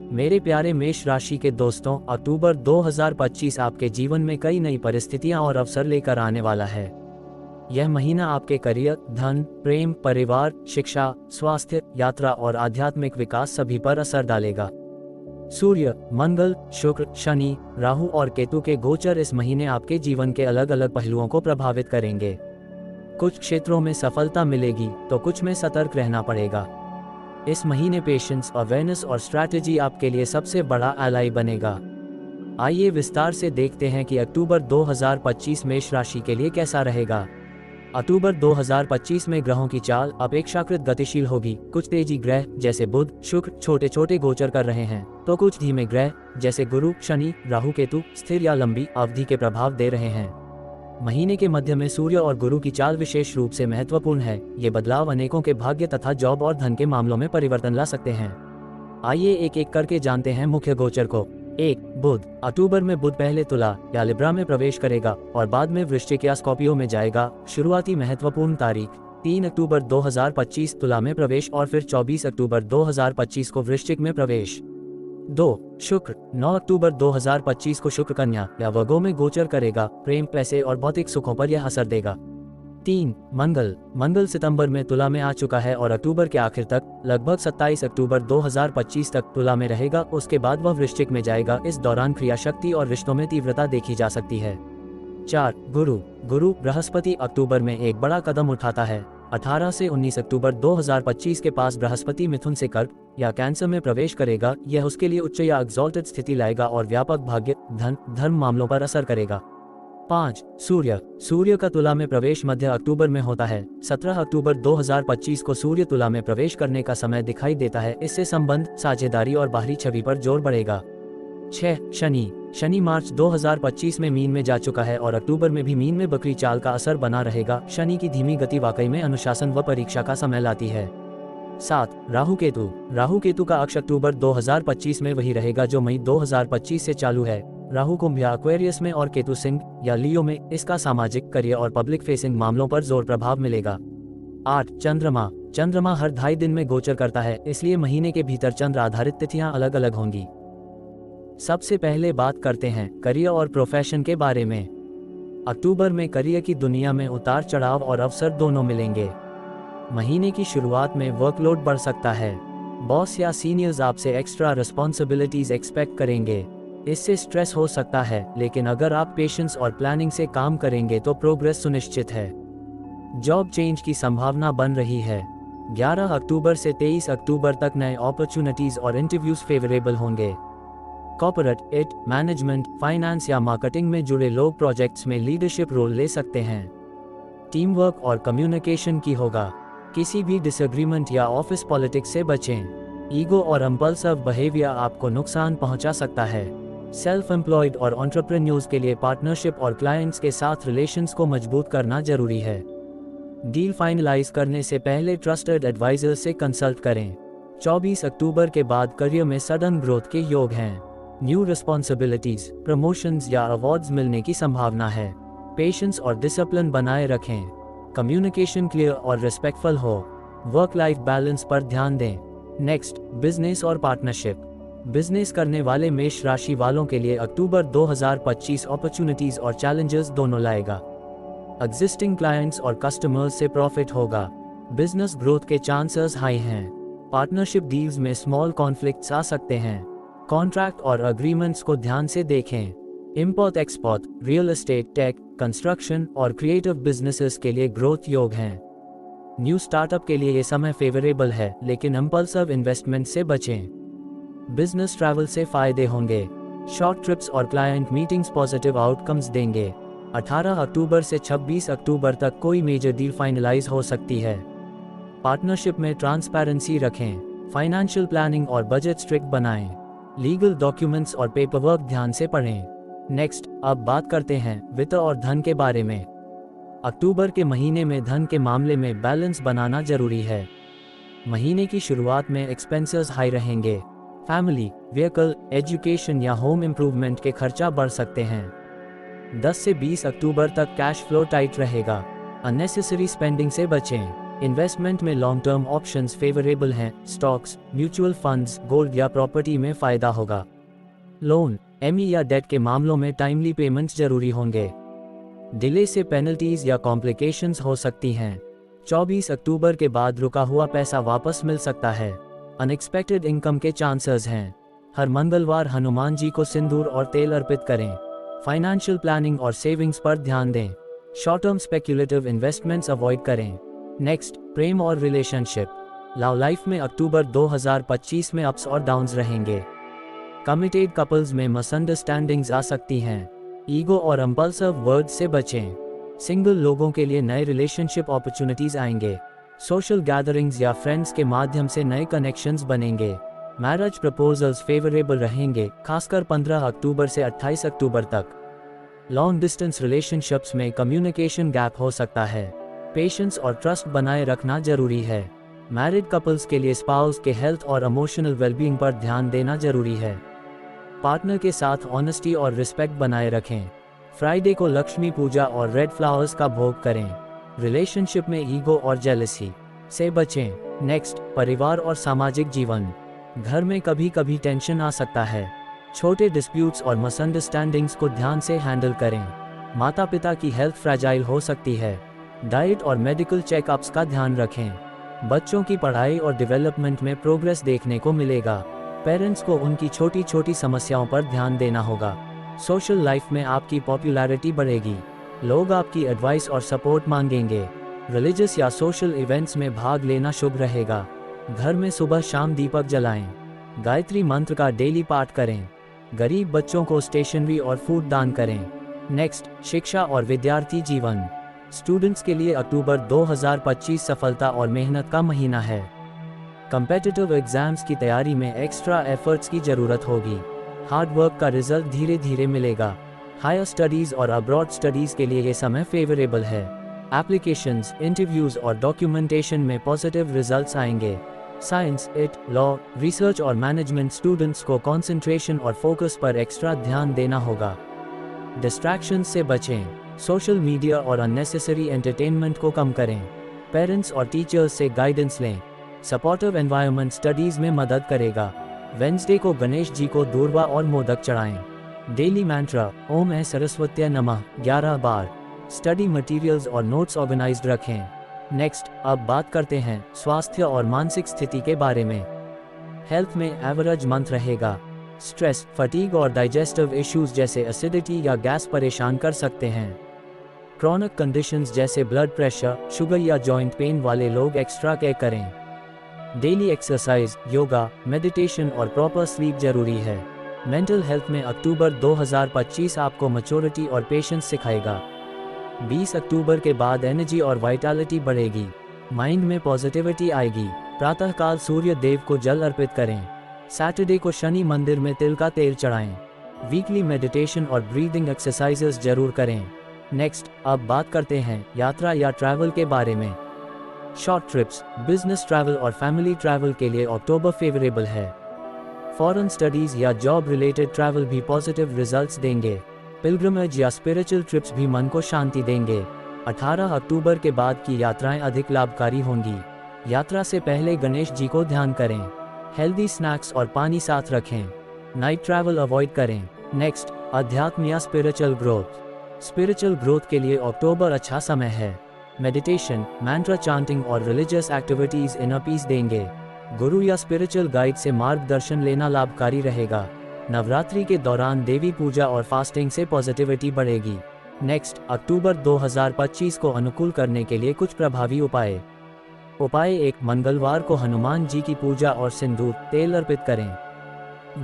मेरे प्यारे मेष राशि के दोस्तों, अक्टूबर 2025 आपके जीवन में कई नई परिस्थितियां और अवसर लेकर आने वाला है। यह महीना आपके करियर, धन, प्रेम, परिवार, शिक्षा, स्वास्थ्य, यात्रा और आध्यात्मिक विकास सभी पर असर डालेगा। सूर्य, मंगल, शुक्र, शनि, राहु और केतु के गोचर इस महीने आपके जीवन के अलग अलग पहलुओं को प्रभावित करेंगे। कुछ क्षेत्रों में सफलता मिलेगी तो कुछ में सतर्क रहना पड़ेगा। इस महीने पेशेंस, अवेयरनेस और स्ट्रैटेजी आपके लिए सबसे बड़ा एलाई बनेगा। आइए विस्तार से देखते हैं कि अक्टूबर 2025 मेष राशि के लिए कैसा रहेगा। अक्टूबर 2025 में ग्रहों की चाल अपेक्षाकृत गतिशील होगी। कुछ तेजी ग्रह जैसे बुध, शुक्र छोटे छोटे गोचर कर रहे हैं, तो कुछ धीमे ग्रह जैसे गुरु, शनि, राहु, केतु स्थिर या लंबी अवधि के प्रभाव दे रहे हैं। महीने के मध्य में सूर्य और गुरु की चाल विशेष रूप से महत्वपूर्ण है। ये बदलाव अनेकों के भाग्य तथा जॉब और धन के मामलों में परिवर्तन ला सकते हैं। आइए एक एक करके जानते हैं मुख्य गोचर को। 1. बुध। अक्टूबर में बुध पहले तुला या लिब्रा में प्रवेश करेगा और बाद में वृश्चिक या स्कॉर्पियो में जाएगा। शुरुआती महत्वपूर्ण तारीख 3 अक्टूबर 2025 तुला में प्रवेश और फिर 24 अक्टूबर 2025 को वृश्चिक में प्रवेश। 2. शुक्र। 9 अक्टूबर 2025 को शुक्र कन्या या वर्गो में गोचर करेगा। प्रेम, पैसे और भौतिक सुखों पर यह असर देगा। 3. मंगल। मंगल सितंबर में तुला में आ चुका है और अक्टूबर के आखिर तक लगभग 27 अक्टूबर 2025 तक तुला में रहेगा। उसके बाद वह वृश्चिक में जाएगा। इस दौरान क्रियाशक्ति और रिश्तों में तीव्रता देखी जा सकती है। 4. गुरु। गुरु बृहस्पति अक्टूबर में एक बड़ा कदम उठाता है। 18 से 19 अक्टूबर 2025 के पास बृहस्पति मिथुन से कर्क या कैंसर में प्रवेश करेगा। यह उसके लिए उच्च या एक्सॉल्टेड स्थिति लाएगा और व्यापक भाग्य, धन, धर्म मामलों पर असर करेगा। 5. सूर्य। सूर्य का तुला में प्रवेश मध्य अक्टूबर में होता है। 17 अक्टूबर 2025 को सूर्य तुला में प्रवेश करने का समय दिखाई देता है। इससे संबंध, साझेदारी और बाहरी छवि पर जोर बढ़ेगा। 6. शनि। शनि मार्च 2025 में मीन में जा चुका है और अक्टूबर में भी मीन में बकरी चाल का असर बना रहेगा। शनि की धीमी गति वाकई में अनुशासन व परीक्षा का समय लाती है। 7. राहु केतु। राहु केतु का अक्ष अक्टूबर 2025 में वही रहेगा जो मई 2025 से चालू है। राहु कुंभ या एक्वेरियस में और केतु सिंह या लियो में। इसका सामाजिक, करियर और पब्लिक फेसिंग मामलों पर जोर प्रभाव मिलेगा। 8. चंद्रमा। चंद्रमा हर 2.5 दिन में गोचर करता है, इसलिए महीने के भीतर चंद्र आधारित तिथियां अलग अलग होंगी। सबसे पहले बात करते हैं करियर और प्रोफेशन के बारे में। अक्टूबर में करियर की दुनिया में उतार चढ़ाव और अवसर दोनों मिलेंगे। महीने की शुरुआत में वर्कलोड बढ़ सकता है। बॉस या सीनियर्स आपसे एक्स्ट्रा रिस्पॉन्सिबिलिटीज एक्सपेक्ट करेंगे। इससे स्ट्रेस हो सकता है, लेकिन अगर आप पेशेंस और प्लानिंग से काम करेंगे तो प्रोग्रेस सुनिश्चित है। जॉब चेंज की संभावना बन रही है। 11 अक्टूबर से 23 अक्टूबर तक नए अपॉर्चुनिटीज और इंटरव्यूज फेवरेबल होंगे। कॉर्पोरेट, मैनेजमेंट, फाइनेंस या मार्केटिंग में जुड़े लोग प्रोजेक्ट्स में लीडरशिप रोल ले सकते हैं। टीम वर्क और कम्युनिकेशन की होगा। किसी भी डिसएग्रीमेंट या ऑफिस पॉलिटिक्स से बचें। ईगो और इम्पल्सिव बिहेवियर आपको नुकसान पहुंचा सकता है। सेल्फ एम्प्लॉयड और एंटरप्रेन्योर्स के लिए पार्टनरशिप और क्लाइंट्स के साथ रिलेशंस को मजबूत करना जरूरी है। डील फाइनलाइज करने से पहले ट्रस्टेड एडवाइजर से कंसल्ट करें। 24 अक्टूबर के बाद करियर में सडन ग्रोथ के योग हैं। न्यू रिस्पॉन्सिबिलिटीज, प्रमोशंस या अवार्ड्स मिलने की संभावना है। पेशेंस और डिसिप्लिन बनाए रखें। कम्युनिकेशन क्लियर और रिस्पेक्टफुल हो। वर्क लाइफ बैलेंस पर ध्यान दें। नेक्स्ट, बिजनेस और पार्टनरशिप। बिजनेस करने वाले मेष राशि वालों के लिए अक्टूबर 2025 अपॉर्चुनिटीज और चैलेंजेस दोनों लाएगा। एग्जिस्टिंग क्लाइंट्स और कस्टमर्स से प्रॉफिट होगा। बिजनेस ग्रोथ के चांसेस हाई हैं। पार्टनरशिप डील्स में स्मॉल कॉन्फ्लिक्ट्स आ सकते हैं। कॉन्ट्रैक्ट और अग्रीमेंट्स को ध्यान से देखें। Import export, real estate, tech, construction और क्रिएटिव बिजनेसेस के लिए ग्रोथ योग हैं। न्यू स्टार्टअप के लिए ये समय फेवरेबल है, लेकिन इम्पल्सिव इन्वेस्टमेंट से बचें। बिजनेस ट्रैवल से फायदे होंगे। शॉर्ट ट्रिप्स और क्लाइंट मीटिंग्स पॉजिटिव आउटकम्स देंगे। 18 अक्टूबर से 26 अक्टूबर तक कोई मेजर डील फाइनलाइज हो सकती है। पार्टनरशिप में ट्रांसपेरेंसी रखें। फाइनेंशियल प्लानिंग और बजट स्ट्रिक्ट बनाएं। लीगल डॉक्यूमेंट्स और पेपरवर्क ध्यान से पढ़ें। नेक्स्ट, अब बात करते हैं वित्त और धन के बारे में। अक्टूबर के महीने में धन के मामले में बैलेंस बनाना जरूरी है। महीने की शुरुआत में एक्सपेंसेस हाई रहेंगे। फैमिली, व्हीकल, एजुकेशन या होम इम्प्रूवमेंट के खर्चा बढ़ सकते हैं। 10 से 20 अक्टूबर तक कैश फ्लो टाइट रहेगा। अननेसेसरी स्पेंडिंग से बचें। इन्वेस्टमेंट में लॉन्ग टर्म ऑप्शंस फेवरेबल हैं, स्टॉक्स, म्यूचुअल फंड्स, गोल्ड या प्रॉपर्टी में फायदा होगा। लोन, एमई या डेट के मामलों में टाइमली पेमेंट्स जरूरी होंगे। डिले से पेनल्टीज या कॉम्प्लिकेशंस हो सकती हैं। 24 अक्टूबर के बाद रुका हुआ पैसा वापस मिल सकता है। अनएक्सपेक्टेड इनकम के चांसेस हैं। हर मंगलवार हनुमान जी को सिंदूर और तेल अर्पित करें। फाइनेंशियल प्लानिंग और सेविंग्स पर ध्यान दें। Short term speculative investments avoid करें। नेक्स्ट, प्रेम और रिलेशनशिप। लव लाइफ में अक्टूबर 2025 में अप्स और डाउन्स रहेंगे। कमिटेड कपल्स में मिसअंडरस्टैंडिंग्स आ सकती हैं। ईगो और इंपल्सिव वर्ड्स से बचें। सिंगल लोगों के लिए नए रिलेशनशिप अपॉर्चुनिटीज आएंगे। सोशल गैदरिंग्स या फ्रेंड्स के माध्यम से नए कनेक्शंस बनेंगे। मैरिज प्रपोजल्स फेवरेबल रहेंगे, खासकर 15 अक्टूबर से 28 अक्टूबर तक। लॉन्ग डिस्टेंस रिलेशनशिप्स में कम्युनिकेशन गैप हो सकता है। पेशेंस और ट्रस्ट बनाए रखना जरूरी है। मैरिड कपल्स के लिए स्पाउस के हेल्थ और इमोशनल वेलबींग पर ध्यान देना जरूरी है। पार्टनर के साथ ऑनेस्टी और रिस्पेक्ट बनाए रखें। फ्राइडे को लक्ष्मी पूजा और रेड फ्लावर्स का भोग करें। रिलेशनशिप में ईगो और जेलसी से बचें। नेक्स्ट, परिवार और सामाजिक जीवन। घर में कभी कभी टेंशन आ सकता है। छोटे डिस्प्यूट्स और मिसअंडरस्टैंडिंग्स को ध्यान से हैंडल करें। माता पिता की हेल्थ फ्रैजाइल हो सकती है। डाइट और मेडिकल चेकअप्स का ध्यान रखें। बच्चों की पढ़ाई और डेवलपमेंट में प्रोग्रेस देखने को मिलेगा। पेरेंट्स को उनकी छोटी छोटी समस्याओं पर ध्यान देना होगा। सोशल लाइफ में आपकी पॉपुलैरिटी बढ़ेगी। लोग आपकी एडवाइस और सपोर्ट मांगेंगे। रिलीजियस या सोशल इवेंट्स में भाग लेना शुभ रहेगा। घर में सुबह शाम दीपक जलाएं। गायत्री मंत्र का डेली पाठ करें। गरीब बच्चों को स्टेशनरी और फूड दान करें। नेक्स्ट, शिक्षा और विद्यार्थी जीवन। स्टूडेंट्स के लिए अक्टूबर 2025 सफलता और मेहनत का महीना है। कम्पिटिटिव एग्जाम्स की तैयारी में एक्स्ट्रा एफर्ट्स की जरूरत होगी। हार्ड वर्क का रिजल्ट धीरे धीरे मिलेगा। हायर स्टडीज और अब्रॉड स्टडीज के लिए ये समय फेवरेबल है। एप्लीकेशंस, इंटरव्यूज और डॉक्यूमेंटेशन में पॉजिटिव रिजल्ट्स आएंगे। साइंस, इट, लॉ, रिसर्च और मैनेजमेंट स्टूडेंट्स को कंसंट्रेशन और फोकस पर एक्स्ट्रा ध्यान देना होगा। डिस्ट्रैक्शंस से बचें। सोशल मीडिया और अननेसेसरी एंटरटेनमेंट को कम करें। पेरेंट्स और टीचर्स से गाइडेंस लें। सपोर्टिव एनवायरनमेंट स्टडीज में मदद करेगा। वेंसडे को गणेश जी को दूर्वा और मोदक चढ़ाएं। डेली मंत्र, ओम ऐ सरस्वत्यै नमः 11 बार। स्टडी मटेरियल्स और नोट्स ऑर्गेनाइज्ड रखें। नेक्स्ट, अब बात करते हैं स्वास्थ्य और मानसिक स्थिति के बारे में। हेल्थ में एवरेज मंथ रहेगा। स्ट्रेस, फटीग और डाइजेस्टिव इश्यूज जैसे एसिडिटी या गैस परेशान कर सकते हैं। क्रॉनिक कंडीशंस जैसे ब्लड प्रेशर, शुगर या जॉइंट पेन वाले लोग एक्स्ट्रा केयर करें। डेली एक्सरसाइज, योगा, मेडिटेशन और प्रॉपर स्लीप जरूरी है। मेंटल हेल्थ में अक्टूबर 2025 आपको मैच्योरिटी और पेशेंस सिखाएगा। 20 अक्टूबर के बाद एनर्जी और वाइटैलिटी बढ़ेगी। माइंड में पॉजिटिविटी आएगी। प्रातःकाल सूर्य देव को जल अर्पित करें। सैटरडे को शनि मंदिर में तिल का तेल चढ़ाएं। वीकली मेडिटेशन और ब्रीदिंग एक्सरसाइजेस जरूर करें। नेक्स्ट, अब बात करते हैं यात्रा या ट्रैवल के बारे में। शॉर्ट ट्रिप्स, बिजनेस ट्रैवल और फैमिली ट्रैवल के लिए अक्टूबर फेवरेबल है। फॉरेन स्टडीज या जॉब रिलेटेड ट्रैवल भी पॉजिटिव रिजल्ट्स देंगे। पिलग्रिमेज या स्पिरिचुअल ट्रिप्स भी मन को शांति देंगे। 18 अक्टूबर के बाद की यात्राएं अधिक लाभकारी होंगी। यात्रा से पहले गणेश जी को ध्यान करें। हेल्दी स्नैक्स और पानी साथ रखें। नाइट ट्रैवल अवॉइड करें। नेक्स्ट, अध्यात्म या स्पिरिचुअल ग्रोथ। स्पिरिचुअल ग्रोथ के लिए अक्टूबर अच्छा समय है। मेडिटेशन, मैंट्रा चांटिंग और रिलीजियस एक्टिविटीज इनर पीस देंगे। गुरु या स्पिरिचुअल गाइड से मार्गदर्शन लेना लाभकारी रहेगा। नवरात्रि के दौरान देवी पूजा और फास्टिंग से पॉजिटिविटी बढ़ेगी। नेक्स्ट, अक्टूबर 2025 को अनुकूल करने के लिए कुछ प्रभावी उपाय। उपाय 1, मंगलवार को हनुमान जी की पूजा और सिंदूर तेल अर्पित करें।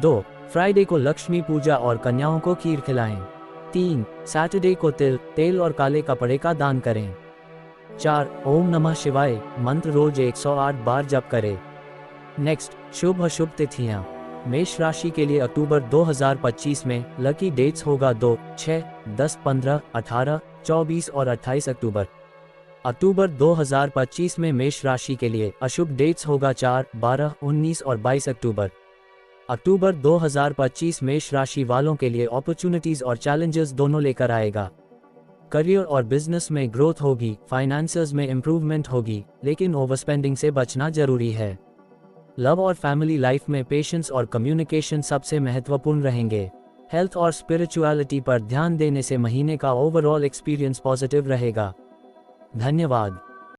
2, फ्राइडे को लक्ष्मी पूजा और कन्याओं को खीर खिलाएं। 3, सैटरडे को तिल, तेल और काले कपड़े का दान करें। 4, ओम नमः शिवाय मंत्र रोज 108 बार जप करें। नेक्स्ट, शुभ अशुभ तिथियां। मेष राशि के लिए अक्टूबर 2025 में लकी डेट्स होगा 2, 6, 10, 15, 18, 24 और 28 अक्टूबर। अक्टूबर 2025 में मेष राशि के लिए अशुभ डेट्स होगा 4, 12, 19 और 22 अक्टूबर। अक्टूबर 2025 मेष राशि वालों के लिए अपॉर्चुनिटीज और चैलेंजेस दोनों लेकर आएगा। करियर और बिजनेस में ग्रोथ होगी, फाइनेंसेस में इम्प्रूवमेंट होगी, लेकिन ओवरस्पेंडिंग से बचना जरूरी है। लव और फैमिली लाइफ में पेशेंस और कम्युनिकेशन सबसे महत्वपूर्ण रहेंगे। हेल्थ और स्पिरिचुअलिटी पर ध्यान देने से महीने का ओवरऑल एक्सपीरियंस पॉजिटिव रहेगा। धन्यवाद।